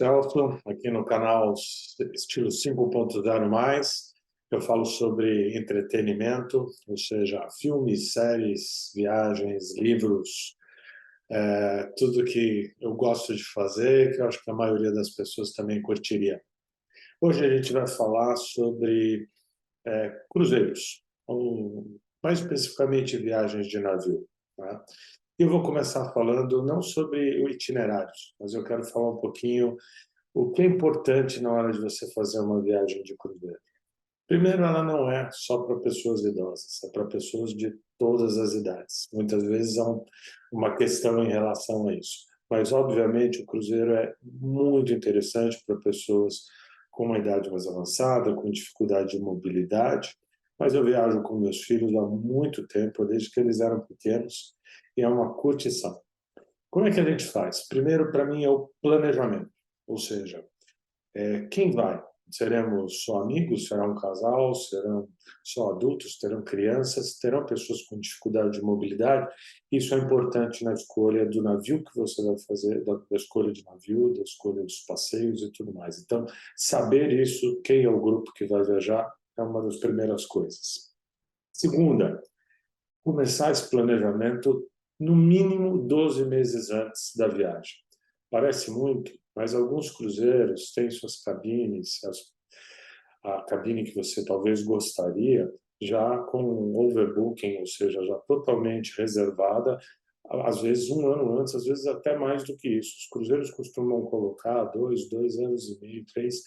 Celso, aqui no canal Estilo 5.0 mais. Eu falo sobre entretenimento, ou seja, filmes, séries, viagens, livros, tudo que eu gosto de fazer, que eu acho que a maioria das pessoas também curtiria. Hoje a gente vai falar sobre cruzeiros, ou mais especificamente viagens de navio. Tá? Eu vou começar falando não sobre o itinerário, mas eu quero falar um pouquinho o que é importante na hora de você fazer uma viagem de cruzeiro. Primeiro, ela não é só para pessoas idosas, é para pessoas de todas as idades. Muitas vezes há uma questão em relação a isso. Mas, obviamente, o cruzeiro é muito interessante para pessoas com uma idade mais avançada, com dificuldade de mobilidade. Mas eu viajo com meus filhos há muito tempo, desde que eles eram pequenos, e é uma curtição. Como é que a gente faz? Primeiro, para mim, é o planejamento. Ou seja, quem vai? Seremos só amigos? Será um casal? Serão só adultos? Terão crianças? Terão pessoas com dificuldade de mobilidade? Isso é importante na escolha do navio que você vai fazer, da escolha de navio, da escolha dos passeios e tudo mais. Então, saber isso, quem é o grupo que vai viajar, é uma das primeiras coisas. Segunda, começar esse planejamento no mínimo 12 meses antes da viagem. Parece muito, mas alguns cruzeiros têm suas cabines, a cabine que você talvez gostaria, já com overbooking, ou seja, já totalmente reservada, às vezes um ano antes, às vezes até mais do que isso. Os cruzeiros costumam colocar 2 anos e meio, 3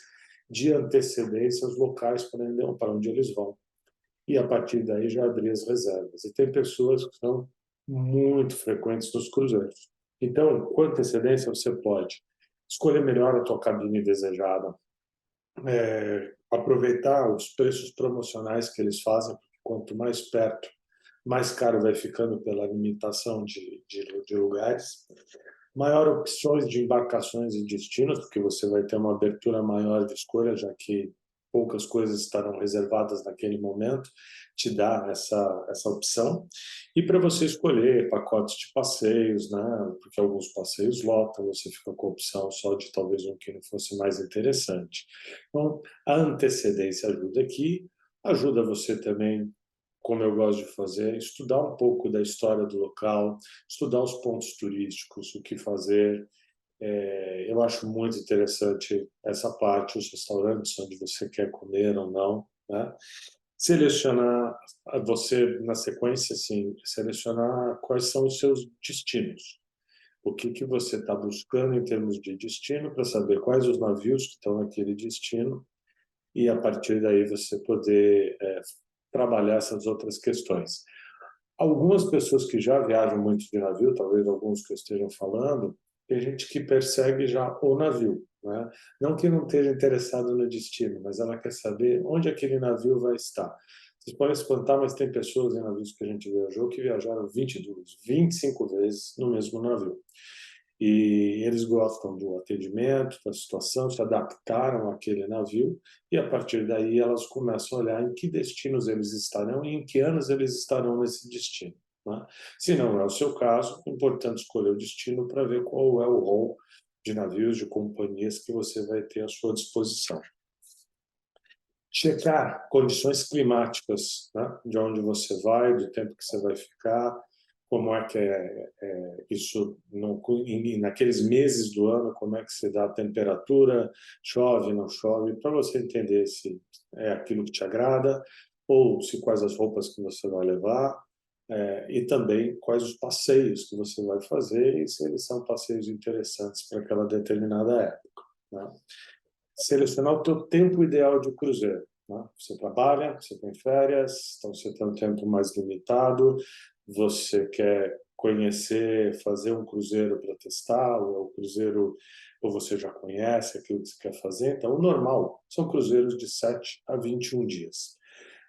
de antecedência os locais para onde eles vão. E a partir daí já abrir as reservas. E tem pessoas que são muito frequentes nos cruzeiros. Então, com antecedência, você pode escolher melhor a tua cabine desejada, aproveitar os preços promocionais que eles fazem, porque quanto mais perto, mais caro vai ficando pela limitação de lugares. Maior opções de embarcações e destinos, porque você vai ter uma abertura maior de escolha, já que poucas coisas estarão reservadas naquele momento, te dá essa opção. E para você escolher pacotes de passeios, né? Porque alguns passeios lotam, você fica com a opção só de talvez um que não fosse mais interessante. Então, a antecedência ajuda aqui, ajuda você também, como eu gosto de fazer, estudar um pouco da história do local, estudar os pontos turísticos, o que fazer. Eu acho muito interessante essa parte, os restaurantes onde você quer comer ou não, né? Selecionar, você, na sequência, assim, selecionar quais são os seus destinos. O que você está buscando em termos de destino, para saber quais os navios que estão naquele destino, e a partir daí você poder trabalhar essas outras questões. Algumas pessoas que já viajam muito de navio, talvez alguns que eu esteja falando, tem gente que persegue já o navio, né? Não que não esteja interessado no destino, mas ela quer saber onde aquele navio vai estar. Vocês podem se espantar, mas tem pessoas em navios que a gente viajou que viajaram 22, 25 vezes no mesmo navio. E eles gostam do atendimento, da situação, se adaptaram àquele navio e a partir daí elas começam a olhar em que destinos eles estarão e em que anos eles estarão nesse destino, né? Se não é o seu caso, é importante escolher o destino para ver qual é o rol de navios, de companhias que você vai ter à sua disposição. Checar condições climáticas, né? De onde você vai, do tempo que você vai ficar, como é que isso naqueles meses do ano, como é que se dá a temperatura, chove, não chove, para você entender se é aquilo que te agrada ou se quais as roupas que você vai levar, e também quais os passeios que você vai fazer e se eles são passeios interessantes para aquela determinada época, né? Selecionar o teu tempo ideal de cruzeiro, né? Você trabalha, você tem férias, então você tem um tempo mais limitado, você quer conhecer, fazer um cruzeiro para testar, ou é o cruzeiro, ou você já conhece aquilo que você quer fazer. Então, o normal são cruzeiros de 7 a 21 dias.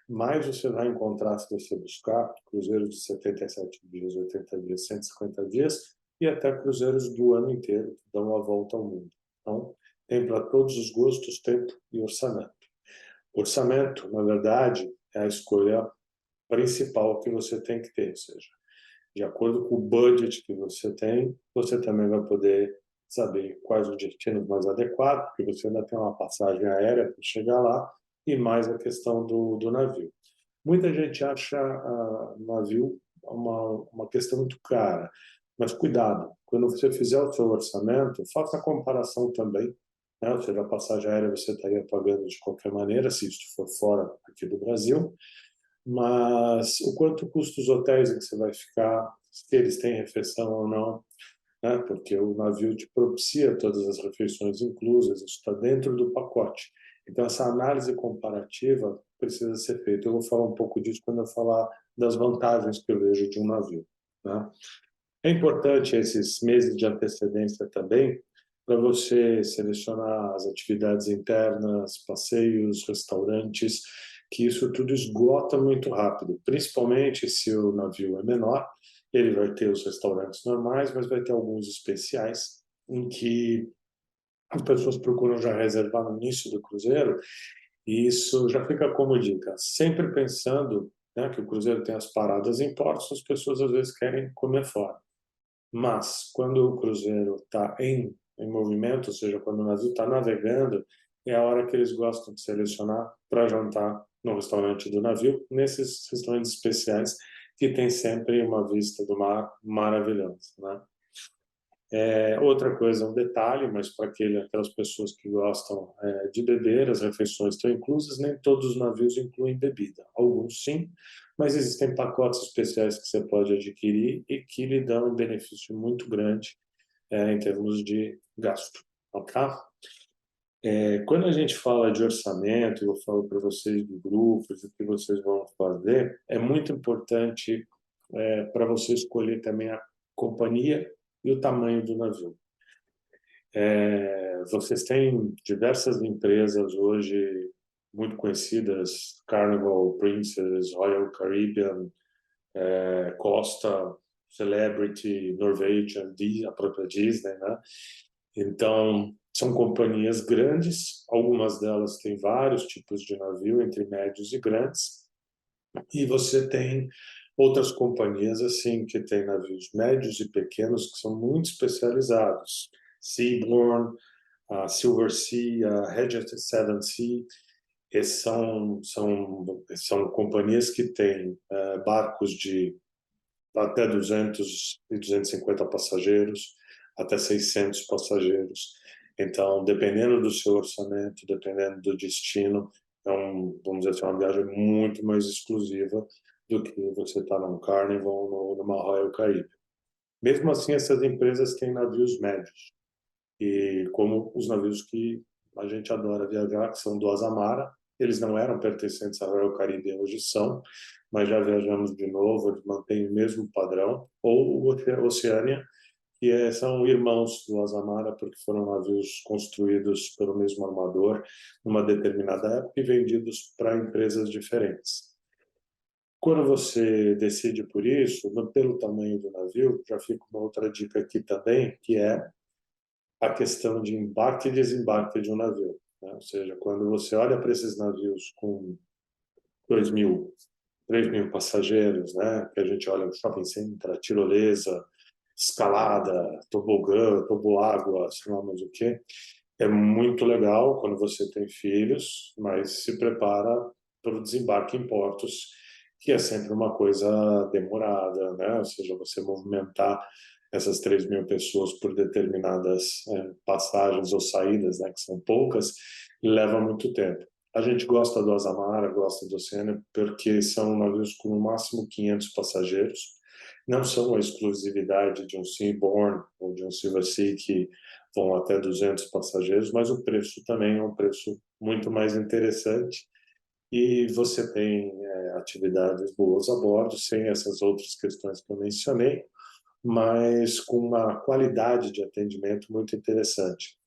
Mas você vai encontrar, se você buscar, cruzeiros de 77 dias, 80 dias, 150 dias, e até cruzeiros do ano inteiro, que dão a volta ao mundo. Então, tem para todos os gostos, tempo e orçamento. Orçamento, na verdade, é a escolha principal que você tem que ter, ou seja, de acordo com o budget que você tem, você também vai poder saber quais os destinos mais adequados, porque você ainda tem uma passagem aérea para chegar lá, e mais a questão do navio. Muita gente acha navio uma questão muito cara, mas cuidado, quando você fizer o seu orçamento, faça a comparação também, né? Ou seja, a passagem aérea você estaria pagando de qualquer maneira, se isso for fora aqui do Brasil, mas o quanto custa os hotéis em que você vai ficar, se eles têm refeição ou não, né? Porque o navio te propicia todas as refeições inclusas, isso está dentro do pacote. Então, essa análise comparativa precisa ser feita. Eu vou falar um pouco disso quando eu falar das vantagens que eu vejo de um navio, né? É importante esses meses de antecedência também para você selecionar as atividades internas, passeios, restaurantes, que isso tudo esgota muito rápido, principalmente se o navio é menor, ele vai ter os restaurantes normais, mas vai ter alguns especiais em que as pessoas procuram já reservar no início do cruzeiro, e isso já fica como dica, sempre pensando, né, que o cruzeiro tem as paradas em portos, as pessoas às vezes querem comer fora. Mas, quando o cruzeiro está em movimento, ou seja, quando o navio está navegando, é a hora que eles gostam de selecionar para jantar no restaurante do navio, nesses restaurantes especiais que tem sempre uma vista do mar maravilhosa, né? Outra coisa, um detalhe, mas para aquelas pessoas que gostam de beber, as refeições estão inclusas, nem todos os navios incluem bebida. Alguns sim, mas existem pacotes especiais que você pode adquirir e que lhe dão um benefício muito grande em termos de gasto. Ok? Quando a gente fala de orçamento, eu falo para vocês de grupos, o que vocês vão fazer, é muito importante para você escolher também a companhia e o tamanho do navio. Vocês têm diversas empresas hoje muito conhecidas, Carnival, Princess, Royal Caribbean, Costa, Celebrity, Norwegian, a própria Disney, né? Então, são companhias grandes, algumas delas têm vários tipos de navio, entre médios e grandes, e você tem outras companhias assim que têm navios médios e pequenos que são muito especializados. Seabourn, a Silver Sea, a Regent Seven Sea, esses são companhias que têm barcos de até 200 e 250 passageiros, até 600 passageiros. Então, dependendo do seu orçamento, dependendo do destino, vamos dizer assim, uma viagem muito mais exclusiva do que você estar num Carnival ou numa Royal Caribbean. Mesmo assim, essas empresas têm navios médios, e como os navios que a gente adora viajar, que são do Azamara, eles não eram pertencentes à Royal Caribbean, hoje são, mas já viajamos de novo, eles mantêm o mesmo padrão, ou o Oceania, que são irmãos do Azamara, porque foram navios construídos pelo mesmo armador numa determinada época e vendidos para empresas diferentes. Quando você decide por isso, pelo tamanho do navio, já fica uma outra dica aqui também, que é a questão de embarque e desembarque de um navio, né? Ou seja, quando você olha para esses navios com 2.000, 3.000 passageiros, né? Que a gente olha no shopping center, tirolesa, escalada, tobogã, toboágua, sei lá mais o quê. É muito legal quando você tem filhos, mas se prepara para o desembarque em portos, que é sempre uma coisa demorada, né? Ou seja, você movimentar essas 3.000 pessoas por determinadas passagens ou saídas, né? Que são poucas, leva muito tempo. A gente gosta do Azamara, gosta do Oceania, porque são navios com no máximo 500 passageiros. Não são a exclusividade de um Seabourn ou de um Silver Sea, que vão até 200 passageiros, mas o preço também é um preço muito mais interessante e você tem atividades boas a bordo, sem essas outras questões que eu mencionei, mas com uma qualidade de atendimento muito interessante.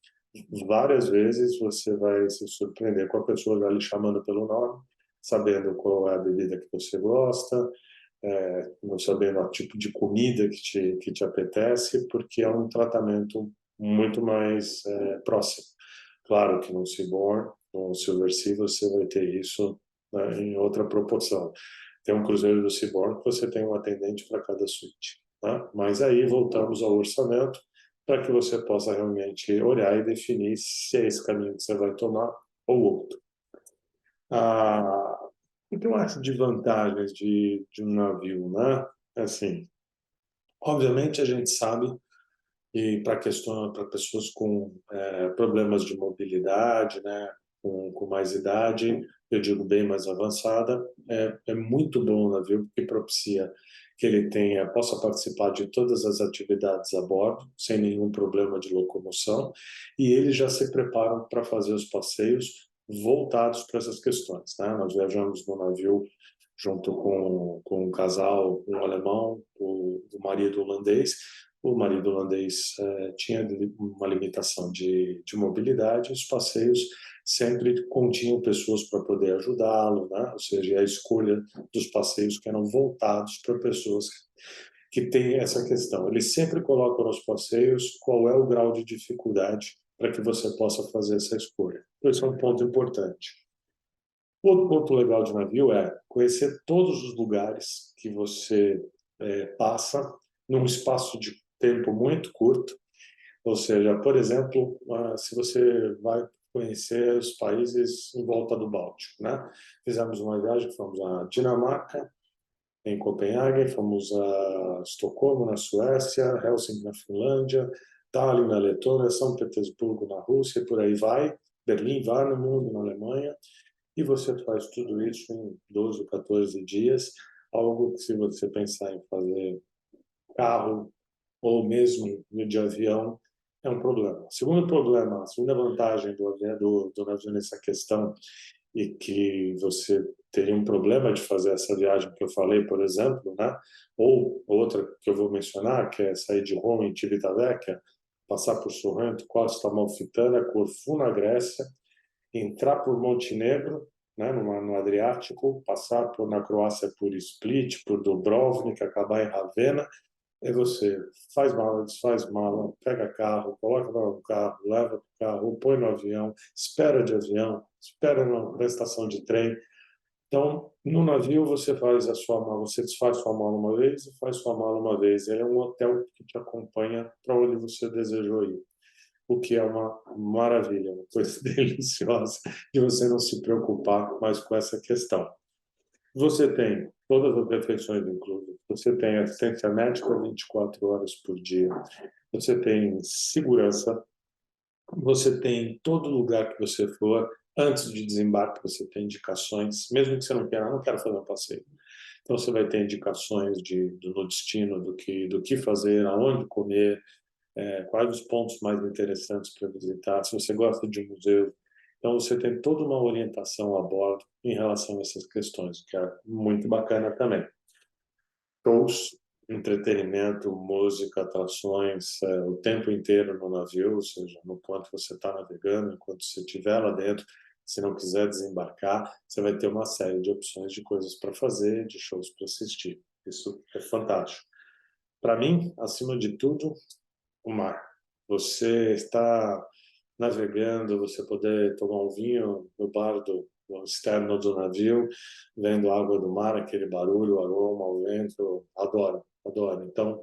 Várias vezes você vai se surpreender com a pessoa já lhe chamando pelo nome, sabendo qual é a bebida que você gosta, não sabendo o tipo de comida que te apetece, porque é um tratamento muito mais próximo. Claro que no Seabourn, no Silver Sea, você vai ter isso, né, em outra proporção. Tem um cruzeiro do Seabourn que você tem um atendente para cada suíte, né? Mas aí voltamos ao orçamento. para que você possa realmente olhar e definir se é esse caminho que você vai tomar ou outro. O que eu acho de vantagens de um navio, né? Assim, obviamente a gente sabe e para pessoas com problemas de mobilidade, né, com mais idade, eu digo bem mais avançada, é muito bom o navio porque propicia que ele possa participar de todas as atividades a bordo sem nenhum problema de locomoção e eles já se preparam para fazer os passeios voltados para essas questões, né? Nós viajamos no navio junto com um casal, um alemão, o marido holandês. O marido holandês tinha uma limitação de mobilidade, os passeios sempre continham pessoas para poder ajudá-lo, né? Ou seja, a escolha dos passeios que eram voltados para pessoas que têm essa questão. Eles sempre colocam nos passeios qual é o grau de dificuldade para que você possa fazer essa escolha. Então, esse é um ponto importante. Outro ponto legal de navio é conhecer todos os lugares que você passa num espaço de tempo muito curto. Ou seja, por exemplo, se você vai conhecer os países em volta do Báltico, né? Fizemos uma viagem, fomos a Dinamarca, em Copenhague, fomos a Estocolmo, na Suécia, Helsinki, na Finlândia, Tallinn, na Letônia, São Petersburgo, na Rússia, por aí vai, Berlim, Warnemünde, na Alemanha, e você faz tudo isso em 12, 14 dias, algo que se você pensar em fazer carro ou mesmo de avião, é um problema. Segundo problema, a segunda vantagem do navio nessa questão e que você teria um problema de fazer essa viagem que eu falei, por exemplo, né? Ou outra que eu vou mencionar, que é sair de Roma em Civitavecchia, passar por Sorrento, Costa Amalfitana, Corfu na Grécia, entrar por Montenegro, né, no Adriático, passar na Croácia por Split, por Dubrovnik, acabar em Ravenna. Aí você faz mala, desfaz mala, pega carro, coloca no carro, leva para o carro, põe no avião, espera de avião, espera na estação de trem. Então, no navio você faz a sua mala, você desfaz sua mala uma vez e faz sua mala uma vez. Ele é um hotel que te acompanha para onde você desejou ir, o que é uma maravilha, uma coisa deliciosa de você não se preocupar mais com essa questão. Você tem todas as refeições inclusas, você tem assistência médica 24 horas por dia, você tem segurança, você tem em todo lugar que você for, antes de desembarque você tem indicações, mesmo que você não queira, não quero fazer um passeio. Então você vai ter indicações no destino, do que fazer, aonde comer, quais os pontos mais interessantes para visitar, se você gosta de museu. Então, você tem toda uma orientação a bordo em relação a essas questões, que é muito bacana também. Shows, entretenimento, música, atrações, o tempo inteiro no navio, ou seja, no quanto você está navegando, enquanto você estiver lá dentro, se não quiser desembarcar, você vai ter uma série de opções de coisas para fazer, de shows para assistir. Isso é fantástico. Para mim, acima de tudo, o mar. Você está navegando, você poder tomar um vinho no bar no externo do navio, vendo a água do mar, aquele barulho, o aroma, o vento, adoro, adoro. Então,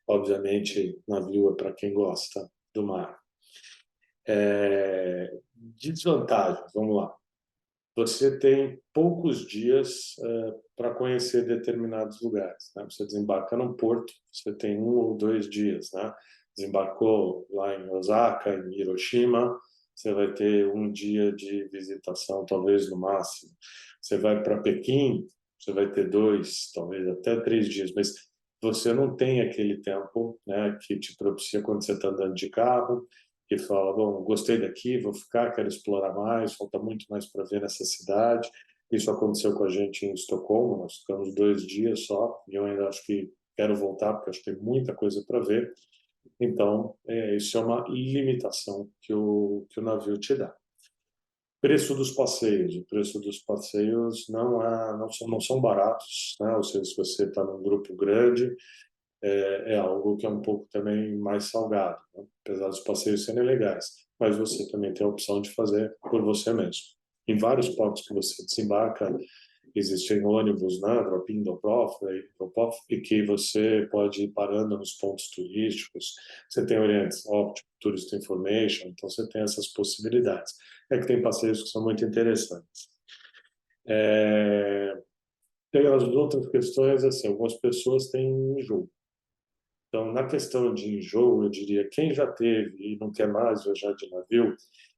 obviamente, navio é para quem gosta do mar. Desvantagens, vamos lá. Você tem poucos dias para conhecer determinados lugares, né? Você desembarca no porto, você tem 1 ou 2 dias, né? Desembarcou lá em Osaka, em Hiroshima, você vai ter 1 dia de visitação, talvez no máximo. Você vai para Pequim, você vai ter 2, talvez até 3 dias, mas você não tem aquele tempo, né, que te propicia quando você está andando de carro, que fala, bom, gostei daqui, vou ficar, quero explorar mais, falta muito mais para ver nessa cidade. Isso aconteceu com a gente em Estocolmo, nós ficamos 2 dias só, e eu ainda acho que quero voltar, porque acho que tem muita coisa para ver. Então, isso é uma limitação que o navio te dá. Preço dos passeios. O preço dos passeios não são baratos, né? Ou seja, se você está num grupo grande, é algo que é um pouco também mais salgado, né? Apesar dos passeios serem legais, mas você também tem a opção de fazer por você mesmo. Em vários pontos que você desembarca, Existem ônibus, né, drop-in, drop-off, e que você pode ir parando nos pontos turísticos. Você tem Oriente Óptico, Tourist Information, então você tem essas possibilidades. É que tem passeios que são muito interessantes. Tem as outras questões, assim, algumas pessoas têm enjoo. Então, na questão de enjoo, eu diria, quem já teve e não quer mais viajar de navio,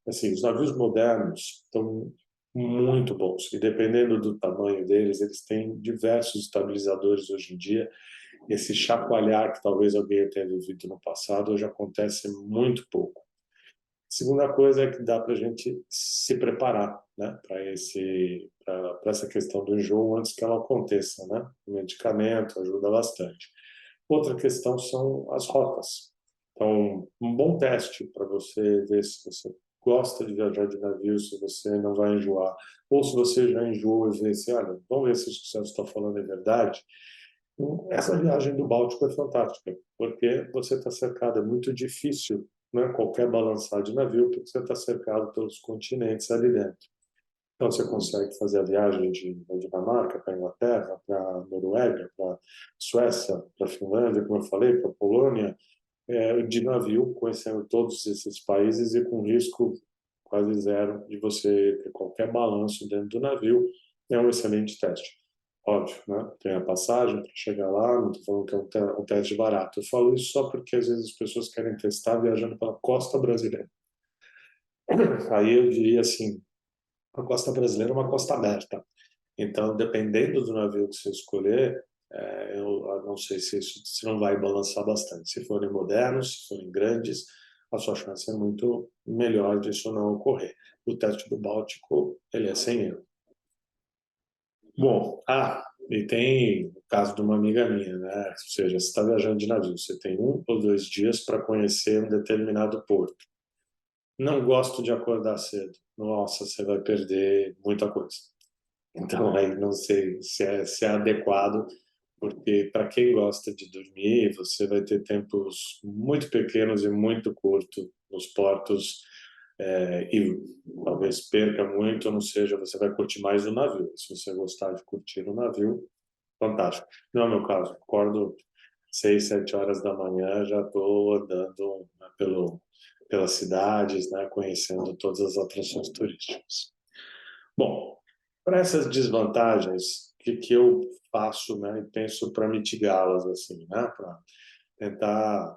assim, os navios modernos estão muito bons. E dependendo do tamanho deles, eles têm diversos estabilizadores hoje em dia. Esse chacoalhar que talvez alguém tenha vivido no passado, hoje acontece muito pouco. Segunda coisa é que dá para a gente se preparar, né, para essa questão do enjoo antes que ela aconteça, né? O medicamento ajuda bastante. Outra questão são as rotas. Então, um bom teste para você ver se você gosta de viajar de navio, se você não vai enjoar, ou se você já enjoou e vê assim, olha, vamos ver se isso que você está falando é verdade. Essa viagem do Báltico é fantástica, porque você está cercado, é muito difícil, né, qualquer balançar de navio, porque você está cercado pelos continentes ali dentro. Então, você consegue fazer a viagem da Dinamarca para a Inglaterra, para a Noruega, para a Suécia, para a Finlândia, como eu falei, para a Polônia, de navio, conhecendo todos esses países e com risco quase zero de você ter qualquer balanço dentro do navio. É um excelente teste. Óbvio, né? Tem a passagem para chegar lá, não estou falando que é um teste barato. Eu falo isso só porque às vezes as pessoas querem testar viajando pela costa brasileira. Aí eu diria assim, a costa brasileira é uma costa aberta. Então, dependendo do navio que você escolher, eu não sei se isso se não vai balançar bastante. Se forem modernos, se forem grandes, a sua chance é muito melhor disso não ocorrer. O teste do Báltico, ele é sem erro. Bom, e tem o caso de uma amiga minha, né? Ou seja, você está viajando de navio, você tem 1 ou 2 dias para conhecer um determinado porto. Não gosto de acordar cedo. Nossa, você vai perder muita coisa. Então, aí não sei se é adequado, porque para quem gosta de dormir, você vai ter tempos muito pequenos e muito curtos nos portos, e talvez perca muito, ou não seja, você vai curtir mais o navio. Se você gostar de curtir o navio, fantástico. Não é o meu caso. Acordo 6, 7 horas da manhã, já estou andando, né, pelas cidades, né, conhecendo todas as atrações turísticas. Bom, para essas desvantagens, o que eu faço, né, e penso para mitigá-las, assim, né, para tentar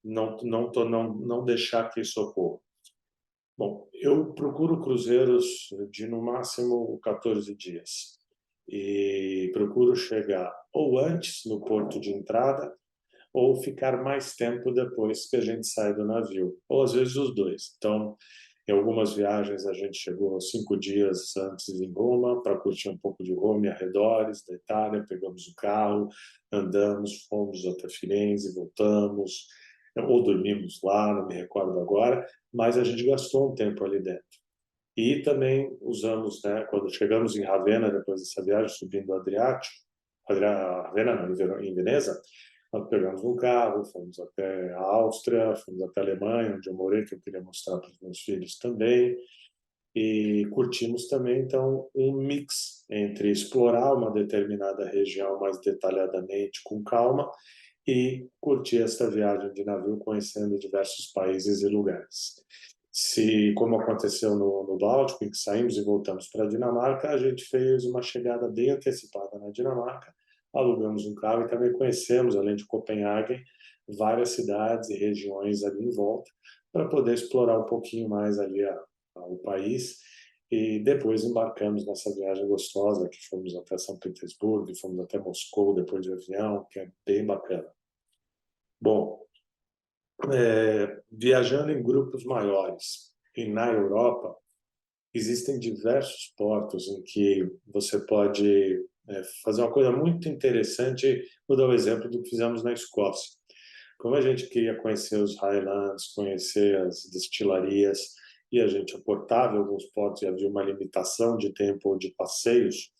não deixar que isso ocorra. Bom, eu procuro cruzeiros de no máximo 14 dias e procuro chegar ou antes no porto de entrada ou ficar mais tempo depois que a gente sai do navio, ou às vezes os dois. Então, em algumas viagens a gente chegou 5 dias antes em Roma para curtir um pouco de Roma e arredores da Itália, pegamos o carro, andamos, fomos até Firenze, voltamos, ou dormimos lá, não me recordo agora, mas a gente gastou um tempo ali dentro. E também usamos, né, quando chegamos em Ravenna, depois dessa viagem, subindo o Adriático, Ravenna não, em Veneza, nós pegamos um carro, fomos até a Áustria, fomos até a Alemanha, onde eu morei, que eu queria mostrar para os meus filhos também, e curtimos também, então, um mix entre explorar uma determinada região mais detalhadamente, com calma, e curtir esta viagem de navio, conhecendo diversos países e lugares. Se, como aconteceu no Báltico, em que saímos e voltamos para a Dinamarca, a gente fez uma chegada bem antecipada na Dinamarca, alugamos um carro e também conhecemos, além de Copenhague, várias cidades e regiões ali em volta, para poder explorar um pouquinho mais ali o país. E depois embarcamos nessa viagem gostosa, que fomos até São Petersburgo, fomos até Moscou depois de avião, que é bem bacana. Bom, viajando em grupos maiores e na Europa, existem diversos portos em que você pode fazer uma coisa muito interessante. Vou dar o exemplo do que fizemos na Escócia. Como a gente queria conhecer os Highlands, conhecer as destilarias, e a gente aportava em alguns portos e havia uma limitação de tempo ou de passeios,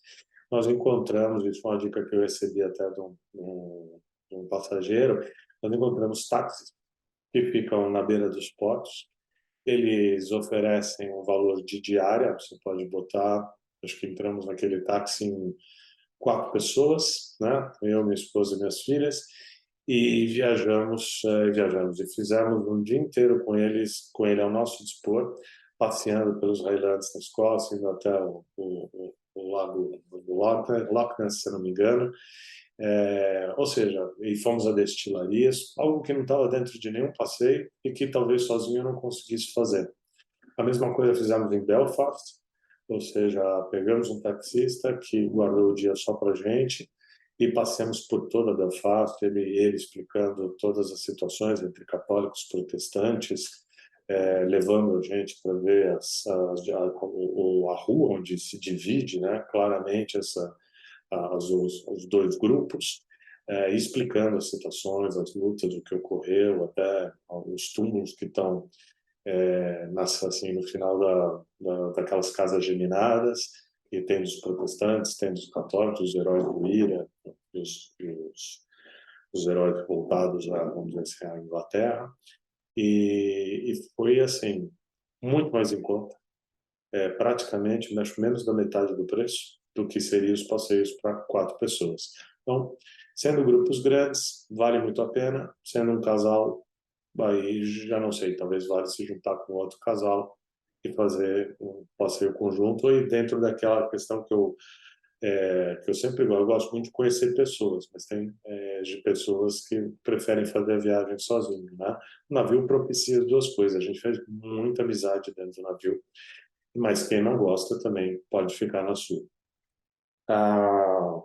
nós encontramos, isso foi uma dica que eu recebi até de um passageiro, nós encontramos táxis que ficam na beira dos portos. Eles oferecem um valor de diária, você pode botar acho que entramos naquele táxi em 4 pessoas, né? Eu, minha esposa e minhas filhas, e viajamos e fizemos um dia inteiro com ele ao nosso dispor, passeando pelos Highlands da Escócia, indo até o lago do Loch Ness, se não me engano. Ou seja, e fomos a destilarias, algo que não estava dentro de nenhum passeio e que talvez sozinho eu não conseguisse fazer. A mesma coisa fizemos em Belfast, ou seja, pegamos um taxista que guardou o dia só para gente e passeamos por toda Belfast, ele explicando todas as situações entre católicos e protestantes, levando a gente para ver a rua onde se divide, né, claramente os dois grupos, explicando as situações, as lutas, o que ocorreu, até os túmulos que estão assim, no final daquelas casas geminadas, e tem dos protestantes, tem dos católicos, os heróis do Ira, os heróis voltados vamos dizer assim, à Inglaterra, e foi assim, muito mais em conta, praticamente menos da metade do preço do que seriam os passeios para 4 pessoas. Então, sendo grupos grandes, vale muito a pena, sendo um casal, aí já não sei, talvez vale se juntar com outro casal e fazer um passeio conjunto, e dentro daquela questão que eu sempre gosto, eu gosto muito de conhecer pessoas, mas tem de pessoas que preferem fazer a viagem sozinho, né? O navio propicia as duas coisas, a gente fez muita amizade dentro do navio, mas quem não gosta também pode ficar na sua. Ah,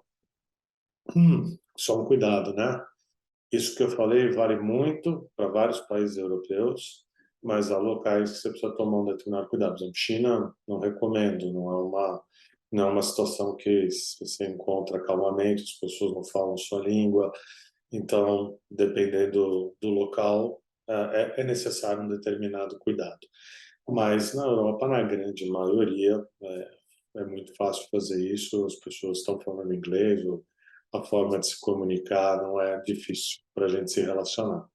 só um cuidado, né? Isso que eu falei vale muito para vários países europeus, mas há locais que você precisa tomar um determinado cuidado. Por exemplo, China, não recomendo, não é uma situação que você encontra calmamente, as pessoas não falam sua língua, então, dependendo do local, é necessário um determinado cuidado. Mas na Europa, na grande maioria, é muito fácil fazer isso, as pessoas estão falando inglês, a forma de se comunicar não é difícil para a gente se relacionar.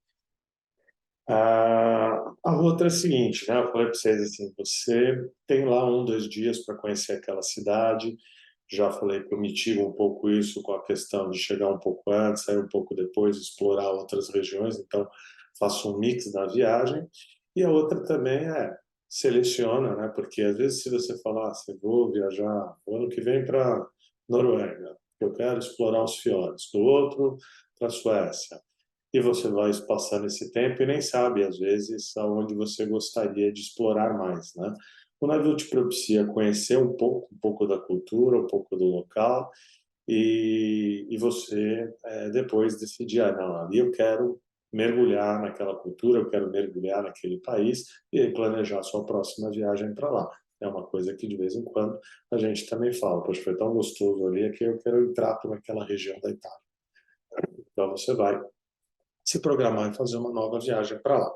A outra é a seguinte, né? Eu falei para vocês assim, você tem lá 1, 2 dias para conhecer aquela cidade, já falei que eu mitigo um pouco isso com a questão de chegar um pouco antes, sair um pouco depois, explorar outras regiões, então faço um mix da viagem. E a outra também seleciona, né? Porque às vezes se você falar, vou viajar o ano que vem para Noruega, eu quero explorar os fiordes, do outro para a Suécia, e você vai passando esse tempo e nem sabe, às vezes, aonde você gostaria de explorar mais, né? O navio te propicia conhecer um pouco da cultura, um pouco do local, e você depois decidir, não, ali eu quero mergulhar naquela cultura, eu quero mergulhar naquele país, e aí planejar a sua próxima viagem para lá. É uma coisa que, de vez em quando, a gente também fala, poxa, foi tão gostoso ali, que eu quero entrar por aquela região da Itália. Então, você vai se programar e fazer uma nova viagem para lá.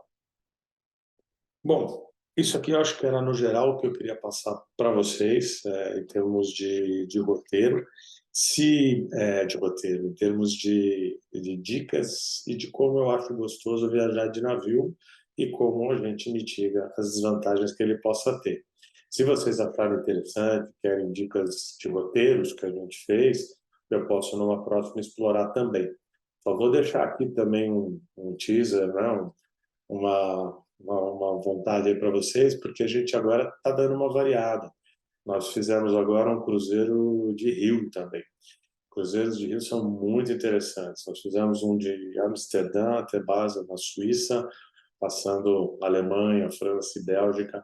Bom, isso aqui eu acho que era no geral o que eu queria passar para vocês em termos de roteiro, de roteiro, em termos de dicas e de como eu acho gostoso viajar de navio e como a gente mitiga as desvantagens que ele possa ter. Se vocês acharem interessante, querem dicas de roteiros que a gente fez, eu posso numa próxima explorar também. Só vou deixar aqui também um teaser, né? uma vontade aí para vocês, porque a gente agora está dando uma variada. Nós fizemos agora um cruzeiro de rio também. Cruzeiros de rio são muito interessantes. Nós fizemos um de Amsterdã até Basel, na Suíça, passando Alemanha, França e Bélgica.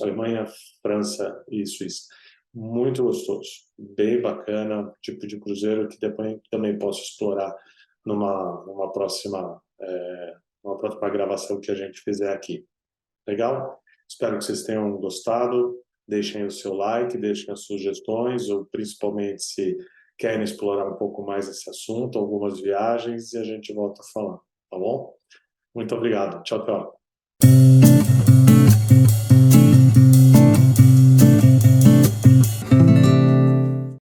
Alemanha, França e Suíça. Muito gostoso, bem bacana, tipo de cruzeiro que depois também posso explorar numa próxima gravação que a gente fizer aqui. Legal? Espero que vocês tenham gostado. Deixem o seu like, deixem as sugestões, ou principalmente se querem explorar um pouco mais esse assunto, algumas viagens, e a gente volta a falar, tá bom? Muito obrigado. Tchau, tchau.